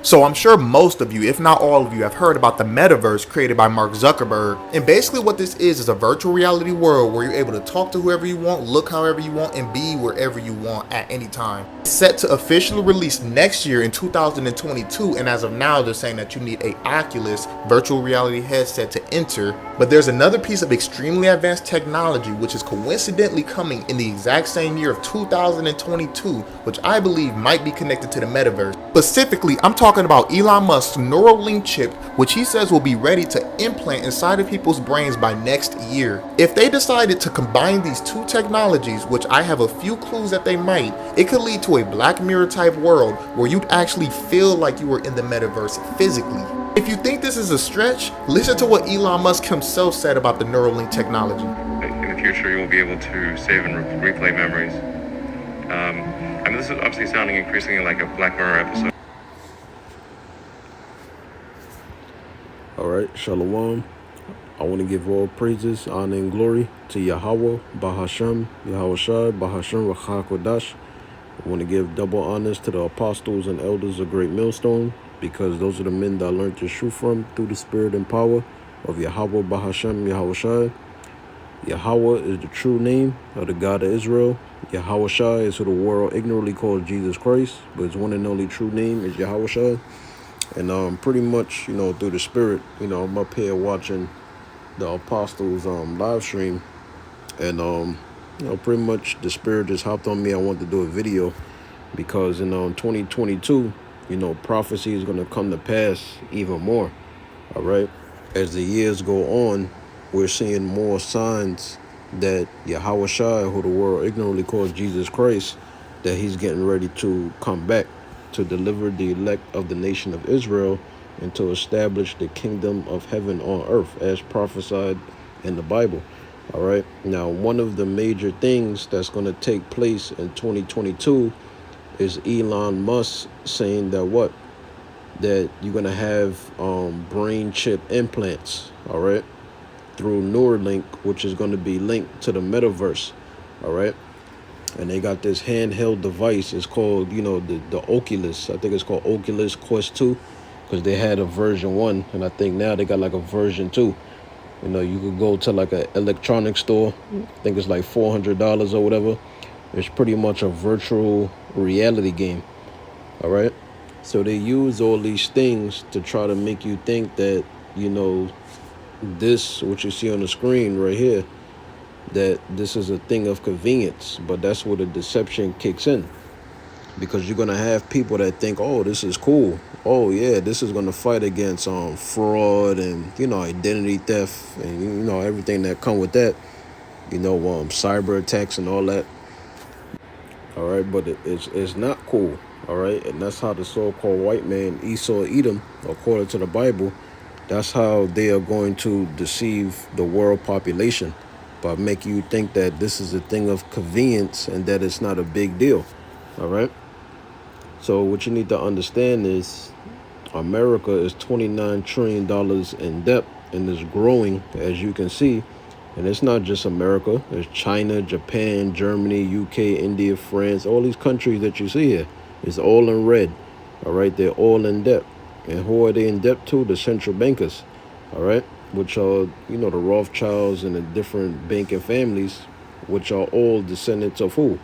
So I'm sure most of you, if not all of you, have heard about the metaverse created by Mark Zuckerberg. And basically what this is a virtual reality world where you're able to talk to whoever you want, look however you want, and be wherever you want at any time. It's set to officially release next year in 2022, and as of now, they're saying that you need a Oculus virtual reality headset to enter. But there's another piece of extremely advanced technology which is coincidentally coming in the exact same year of 2022, which I believe might be connected to the metaverse. Specifically, I'm talking about Elon Musk's Neuralink chip, which he says will be ready to implant inside of people's brains by next year. If they decided to combine these two technologies, which I have a few clues that they might, it could lead to a Black Mirror type world where you'd actually feel like you were in the metaverse physically. If you think this is a stretch, listen to what Elon Musk himself said about the Neuralink technology. In the future, you will be able to save and replay memories. I mean, this is obviously sounding increasingly like a Black Mirror episode. All right, Shalom. I want to give all praises, honor, and glory to Yahawah, Bahashem, YAHAWASHI, Bahashem, Rachakodash. I want to give double honors to the apostles and elders of Greatmillstone, because those are the men that I learned the truth from through the spirit and power of Yahawah, Bahashem, YAHAWASHI. Yahawah is the true name of the God of Israel. YAHAWASHI is who the world ignorantly calls Jesus Christ, but his one and only true name is YAHAWASHI. And pretty much, through the spirit, I'm up here watching the apostles live stream, and pretty much the spirit just hopped on me. I wanted to do a video because in 2022, prophecy is going to come to pass even more. All right, as the years go on, we're seeing more signs that Yahawah, who the world ignorantly calls Jesus Christ, that he's getting ready to come back to deliver the elect of the nation of Israel and to establish the kingdom of heaven on earth as prophesied in the Bible. All right. Now, one of the major things that's going to take place in 2022 is Elon Musk saying that that you're going to have brain chip implants. All right. Through Neuralink, which is going to be linked to the metaverse. All right. And they got this handheld device. It's called, the Oculus. I think it's called Oculus Quest 2, because they had a version 1, and I think now they got like a version 2. You could go to like an electronics store. I think it's like $400 or whatever. It's pretty much a virtual reality game. All right. So they use all these things to try to make you think that, this, what you see on the screen right here, that this is a thing of convenience. But that's where the deception kicks in, because you're going to have people that think, oh, this is cool. Oh, yeah, this is going to fight against fraud and, identity theft and, everything that come with that, cyber attacks and all that. All right, but it's not cool. All right, and that's how the so-called white man, Esau, Edom, according to the Bible, that's how they are going to deceive the world population by making you think that this is a thing of convenience and that it's not a big deal. All right. So what you need to understand is America is $29 trillion in debt and is growing, as you can see. And it's not just America. There's China, Japan, Germany, UK, India, France, all these countries that you see here. It's all in red. All right. They're all in debt. And who are they in debt to? The central bankers. All right. Which are, the Rothschilds and the different banking families, which are all descendants of who?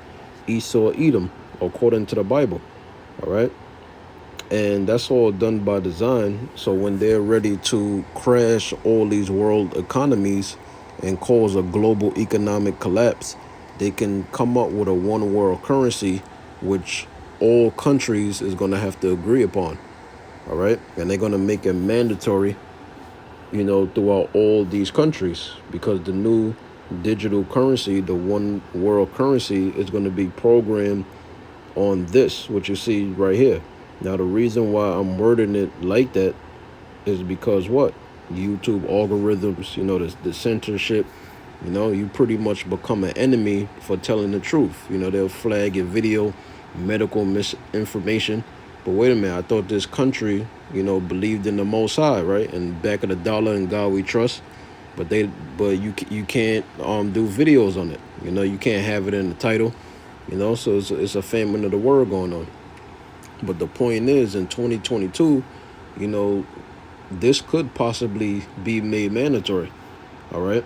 Esau, Edom, according to the Bible. All right. And that's all done by design. So when they're ready to crash all these world economies and cause a global economic collapse, they can come up with a one world currency, which all countries is going to have to agree upon. All right. And they're going to make it mandatory, throughout all these countries, because the new digital currency, the one world currency, is going to be programmed on this, what you see right here. Now, the reason why I'm wording it like that is because YouTube algorithms, the censorship, you pretty much become an enemy for telling the truth. They'll flag your video, medical misinformation. But wait a minute, I thought this country, believed in the Most High, right? And back of the dollar and God we trust. But you can't do videos on it. You can't have it in the title. So it's a famine of the word going on. But the point is, in 2022, you know, this could possibly be made mandatory, all right?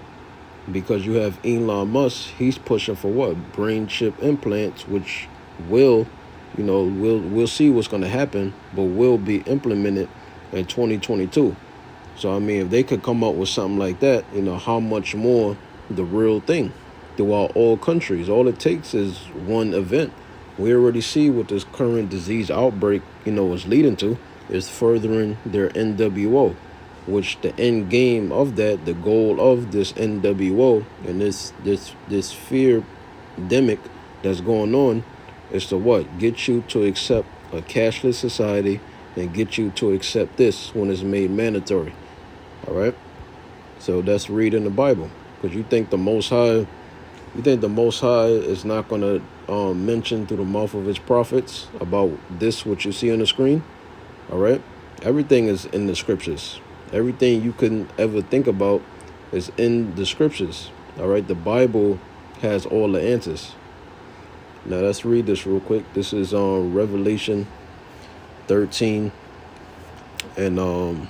Because you have Elon Musk, he's pushing for what? Brain chip implants, which will, we'll see what's going to happen, but will be implemented in 2022. So, I mean, if they could come up with something like that, how much more the real thing throughout all countries. All it takes is one event. We already see what this current disease outbreak, is leading to, is furthering their NWO, which the end game of that, the goal of this NWO and this fear demic that's going on is to what? Get you to accept a cashless society and get you to accept this when it's made mandatory. All right? So that's reading the Bible. Because you think the Most High is not going to mention through the mouth of his prophets about this, what you see on the screen? All right? Everything is in the scriptures. Everything you couldn't ever think about is in the scriptures. All right? The Bible has all the answers. Now, let's read this real quick. This is Revelation 13. And I'm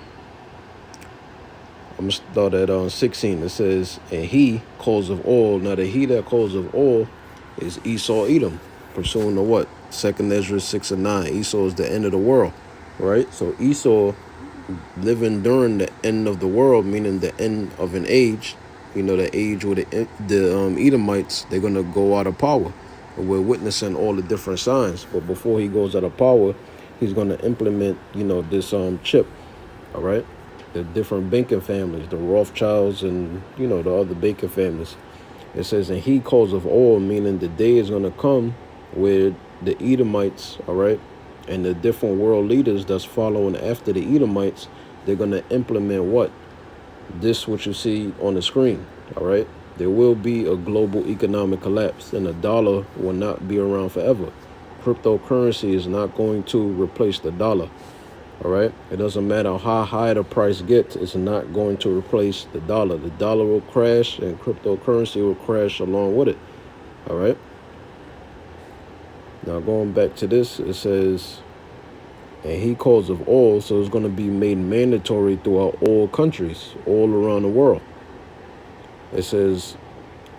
going to start at 16. It says, and he, cause of all. Now, the he that cause of all is Esau Edom. Pursuing the what? 2nd Ezra 6 and 9. Esau is the end of the world. Right? So Esau living during the end of the world, meaning the end of an age, the age where the Edomites, they're going to go out of power. We're witnessing all the different signs. But before he goes out of power, he's going to implement, this chip. All right? The different banking families, the Rothschilds and, the other banking families. It says, and he cause of all, meaning the day is going to come where the Edomites, all right, and the different world leaders that's following after the Edomites, they're going to implement what? This, what you see on the screen, all right? There will be a global economic collapse, and the dollar will not be around forever. Cryptocurrency is not going to replace the dollar, all right? It doesn't matter how high the price gets, it's not going to replace the dollar. The dollar will crash, and cryptocurrency will crash along with it, all right? Now, going back to this, it says, and he cause of all, so it's going to be made mandatory throughout all countries, all around the world. It says,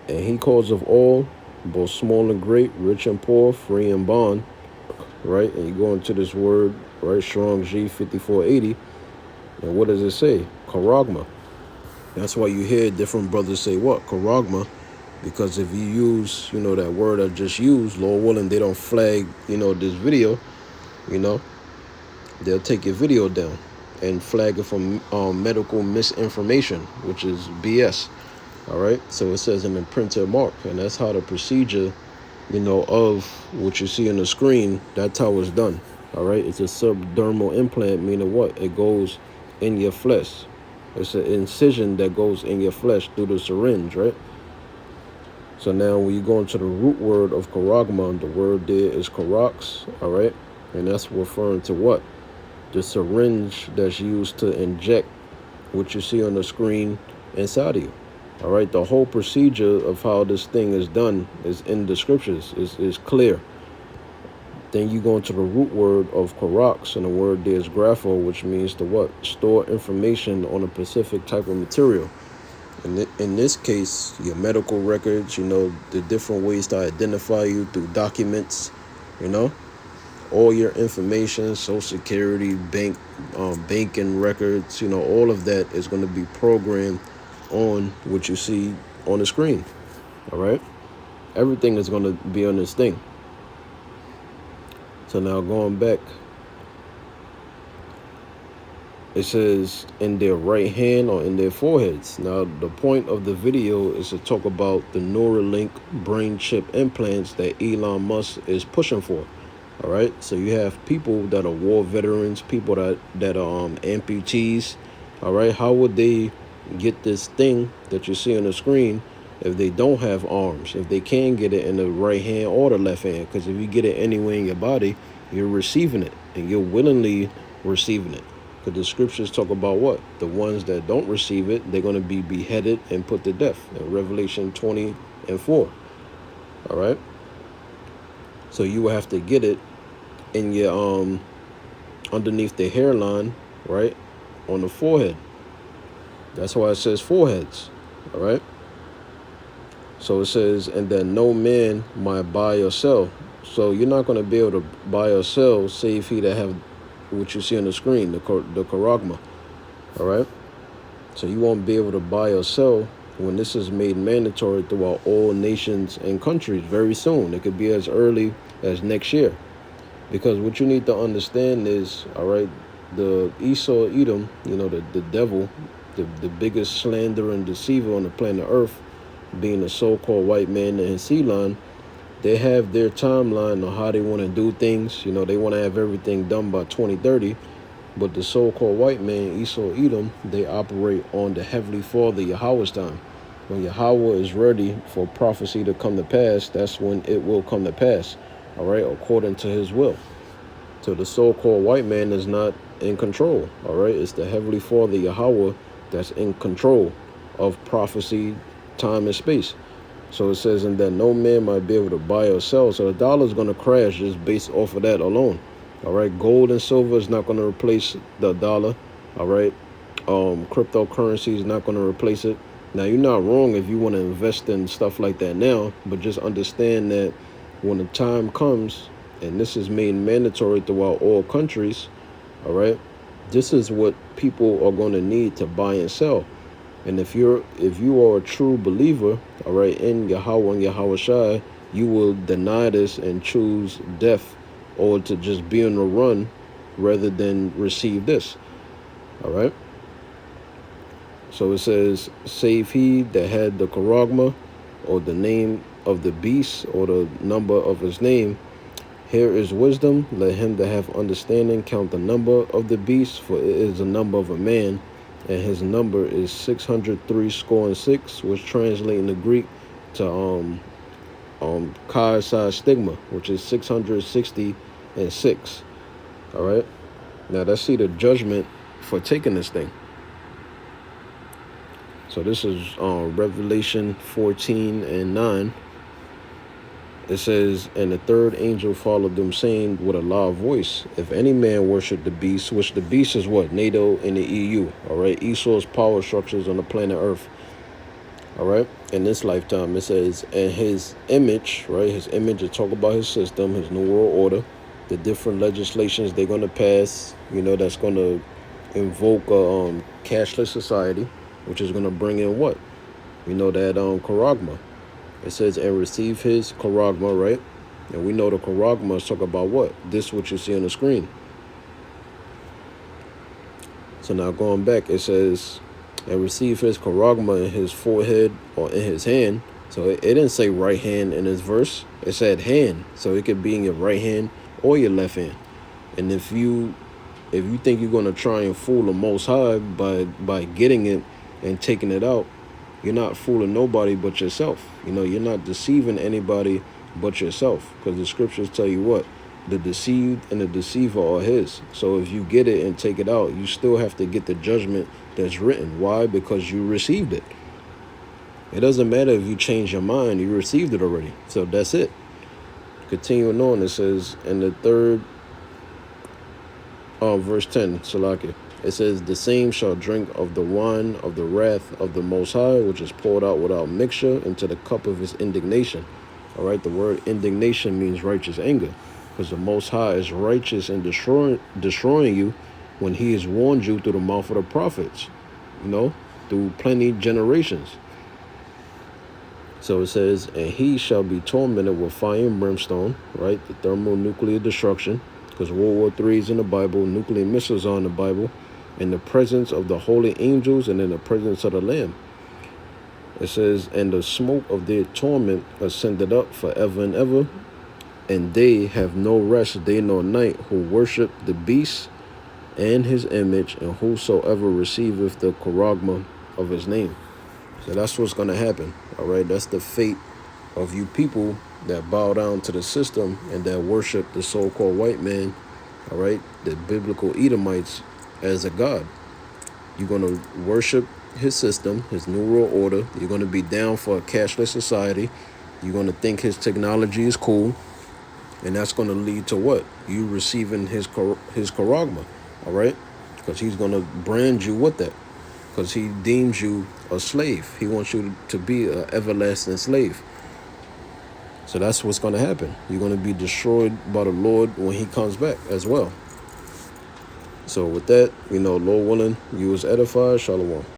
and he cause of all, both small and great, rich and poor, free and bond, right? And you go into this word, right, Strong G 5480, and what does it say? Charagma. That's why you hear different brothers say what? Charagma. Because if you use, that word I just used, Lord willing, they don't flag, this video, they'll take your video down and flag it for medical misinformation, which is BS. All right. So it says an imprinted mark, and that's how the procedure, of what you see on the screen, that's how it's done. All right. It's a subdermal implant, meaning what? It goes in your flesh. It's an incision that goes in your flesh through the syringe, right? So now when you go into the root word of charagma, the word there is charax, all right? And that's referring to what? The syringe that's used to inject what you see on the screen inside of you, all right? The whole procedure of how this thing is done is in the scriptures, is clear. Then you go into the root word of charax, and the word there is grapho, which means to what? Store information on a specific type of material. In this case, your medical records, the different ways to identify you through documents, all your information, social security, banking records, all of that is going to be programmed on what you see on the screen. All right. Everything is going to be on this thing. So now going back, it says in their right hand or in their foreheads. Now, the point of the video is to talk about the Neuralink brain chip implants that Elon Musk is pushing for. All right. So you have people that are war veterans, people that are amputees. All right. How would they get this thing that you see on the screen if they don't have arms, if they can get it in the right hand or the left hand? Because if you get it anywhere in your body, you're receiving it, and you're willingly receiving it. Because the scriptures talk about what? The ones that don't receive it, they're going to be beheaded and put to death in Revelation 20 and 4. All right. So you will have to get it in your underneath the hairline, right, on the forehead. That's why it says foreheads. All right. So it says, and that no man might buy or sell. So you're not going to be able to buy or sell, save he that have what you see on the screen, the charagma. All right. So you won't be able to buy or sell when this is made mandatory throughout all nations and countries very soon. It could be as early as next year. Because what you need to understand is, all right, the Esau Edom, you know, the devil, the biggest slanderer and deceiver on the planet Earth, being the so-called white man and his seed line, they have their timeline on how they want to do things. You know, they want to have everything done by 2030. But the so-called white man, Esau Edom, they operate on the Heavenly Father, Yahawah's time. When Yahawah is ready for prophecy to come to pass, that's when it will come to pass, all right, according to his will. So the so-called white man is not in control, all right? It's the Heavenly Father, Yahawah, that's in control of prophecy, time, and space. So it says, and that no man might be able to buy or sell. So the dollar is going to crash just based off of that alone. All right, gold and silver is not going to replace the dollar. All right, cryptocurrency is not going to replace it. Now, you're not wrong if you want to invest in stuff like that now, but just understand that when the time comes, and this is made mandatory throughout all countries, all right, this is what people are going to need to buy and sell. And if you are a true believer, all right, in Yahawah and YAHAWASHI, you will deny this and choose death, or to just be on the run rather than receive this. All right. So it says, save he that had the charagma, or the name of the beast, or the number of his name. Here is wisdom. Let him that have understanding count the number of the beast, for it is the number of a man, and his number is 603 which translate in the Greek to chi psi stigma, which is 666. All right. Now let's see the judgment for taking this thing. So this is Revelation 14:9. It says, and the third angel followed them, saying with a loud voice, if any man worship the beast, which the beast is what? NATO and the EU. All right. Esau's power structures on the planet Earth. All right. In this lifetime, it says, and his image, right? His image is talk about his system, his new world order, the different legislations they're going to pass, you know, that's going to invoke a cashless society, which is going to bring in what? You know, that charagma. It says, and receive his charagma, right? And we know the charagma is talking about what? This what you see on the screen. So now going back, it says, and receive his charagma in his forehead or in his hand. So it didn't say right hand in this verse. It said hand. So it could be in your right hand or your left hand. And if you think you're going to try and fool the Most High by getting it and taking it out, you're not fooling nobody but yourself. You know, you're not deceiving anybody but yourself, because the scriptures tell you what? The deceived and the deceiver are his. So if you get it and take it out, you still have to get the judgment that's written. Why? Because you received it. It doesn't matter if you change your mind. You received it already. So that's it. Continuing on, it says in the third verse 10, Salaki. It says, the same shall drink of the wine of the wrath of the Most High, which is poured out without mixture into the cup of his indignation. All right, the word indignation means righteous anger, because the Most High is righteous in destroying you when he has warned you through the mouth of the prophets, you know, through plenty generations. So it says, and he shall be tormented with fire and brimstone, right, the thermonuclear destruction, because World War III is in the Bible, nuclear missiles are in the Bible, in the presence of the holy angels and in the presence of the Lamb. It says, and the smoke of their torment ascended up forever and ever, and they have no rest day nor night who worship the beast and his image, and whosoever receiveth the charagma of his name. So that's what's going to happen. All right, that's the fate of you people that bow down to the system and that worship the so-called white man, all right, the biblical Edomites, as a god. You're going to worship his system, his new world order. You're going to be down for a cashless society. You're going to think his technology is cool. And that's going to lead to what? You receiving his charagma, all right? Because he's going to brand you with that. Because he deems you a slave. He wants you to be an everlasting slave. So that's what's going to happen. You're going to be destroyed by the Lord when he comes back as well. So with that, Lord willing, you was edified. Shalom.